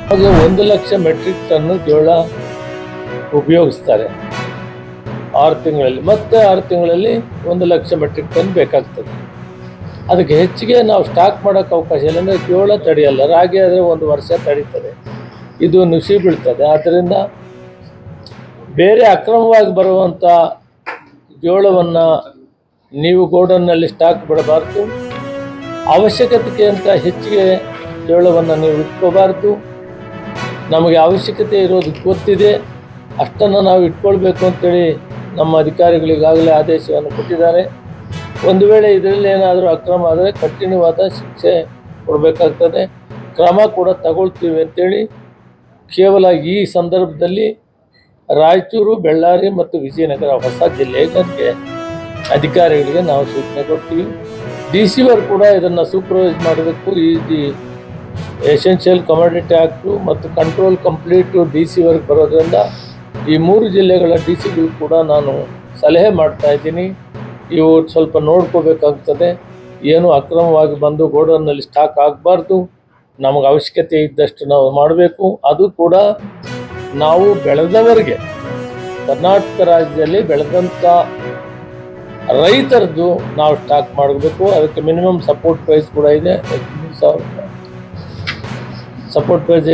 ಹಾಗೆ 1,00,000 metric ton ಜೋಳ ಉಪಯೋಗಿಸ್ತಾರೆ 6 ತಿಂಗಳಲ್ಲಿ, ಮತ್ತೆ 6 ತಿಂಗಳಲ್ಲಿ 1,00,000 ಮೆಟ್ರಿಕ್ ಟನ್ ಬೇಕಾಗ್ತದೆ. ಅದಕ್ಕೆ ಹೆಚ್ಚಿಗೆ ನಾವು ಸ್ಟಾಕ್ ಮಾಡೋಕ್ಕೆ ಅವಕಾಶ ಇಲ್ಲ. ಅಂದರೆ ಜೋಳ ತಡೆಯಲ್ಲ, ರಾಗಿ ಆದರೆ 1 ವರ್ಷ ತಡೀತದೆ, ಇದು ನುಸಿ ಬೀಳ್ತದೆ. ಆದ್ದರಿಂದ ಬೇರೆ ಅಕ್ರಮವಾಗಿ ಬರುವಂಥ ಜೋಳವನ್ನು ನೀವು ಗೋಡನ್ನಲ್ಲಿ ಸ್ಟಾಕ್ ಬಿಡಬಾರ್ದು. ಅವಶ್ಯಕತೆಗಿಂತ ಹೆಚ್ಚಿಗೆ ಜೋಳವನ್ನು ನೀವು ಇಟ್ಕೋಬಾರ್ದು. ನಮಗೆ ಅವಶ್ಯಕತೆ ಇರೋದು ಗೊತ್ತಿದೆ, ಅಷ್ಟನ್ನು ನಾವು ಇಟ್ಕೊಳ್ಬೇಕು ಅಂತೇಳಿ ನಮ್ಮ ಅಧಿಕಾರಿಗಳಿಗಾಗಲೇ ಆದೇಶವನ್ನು ಕೊಟ್ಟಿದ್ದಾರೆ. ಒಂದು ವೇಳೆ ಇದರಲ್ಲಿ ಏನಾದರೂ ಅಕ್ರಮ ಆದರೆ ಕಠಿಣವಾದ ಶಿಕ್ಷೆ ಕೊಡಬೇಕಾಗ್ತದೆ, ಕ್ರಮ ಕೂಡ ತಗೊಳ್ತೀವಿ ಅಂತೇಳಿ ಕೇವಲ ಈ ಸಂದರ್ಭದಲ್ಲಿ ರಾಯಚೂರು, ಬೆಳ್ಳಾರಿ ಮತ್ತು ವಿಜಯನಗರ ಹೊಸ ಜಿಲ್ಲೆಗಳಿಗೆ ಅಧಿಕಾರಿಗಳಿಗೆ ನಾವು ಸೂಚನೆ ಕೊಡ್ತೀವಿ. DC ಕೂಡ ಇದನ್ನು ಸೂಪರ್ವೈಸ್ ಮಾಡಬೇಕು. ಈ ಎಸೆನ್ಷಿಯಲ್ ಕಮೋಡಿಟಿ ಆ್ಯಕ್ಟು ಮತ್ತು ಕಂಟ್ರೋಲ್ ಕಂಪ್ಲೀಟು DC ಬರೋದ್ರಿಂದ ಈ 3 ಜಿಲ್ಲೆಗಳ DC ಕೂಡ ನಾನು ಸಲಹೆ ಮಾಡ್ತಾ ಇದ್ದೀನಿ. ಇವು ಸ್ವಲ್ಪ ನೋಡ್ಕೋಬೇಕಾಗ್ತದೆ, ಏನು ಅಕ್ರಮವಾಗಿ ಬಂದು ಗೋಡೌನ್ನಲ್ಲಿ ಸ್ಟಾಕ್ ಆಗಬಾರ್ದು. ನಮಗೆ ಅವಶ್ಯಕತೆ ಇದ್ದಷ್ಟು ನಾವು ಮಾಡಬೇಕು. ಅದು ಕೂಡ ನಾವು ಬೆಳೆದವರಿಗೆ, ಕರ್ನಾಟಕ ರಾಜ್ಯದಲ್ಲಿ ಬೆಳೆದಂಥ ರೈತರದ್ದು ನಾವು ಸ್ಟಾಕ್ ಮಾಡಬೇಕು. ಅದಕ್ಕೆ ಮಿನಿಮಮ್ ಸಪೋರ್ಟ್ ಪ್ರೈಸ್ ಕೂಡ ಇದೆ, 3,000 ಸಪೋರ್ಟ್ ಪ್ರೈಸ್.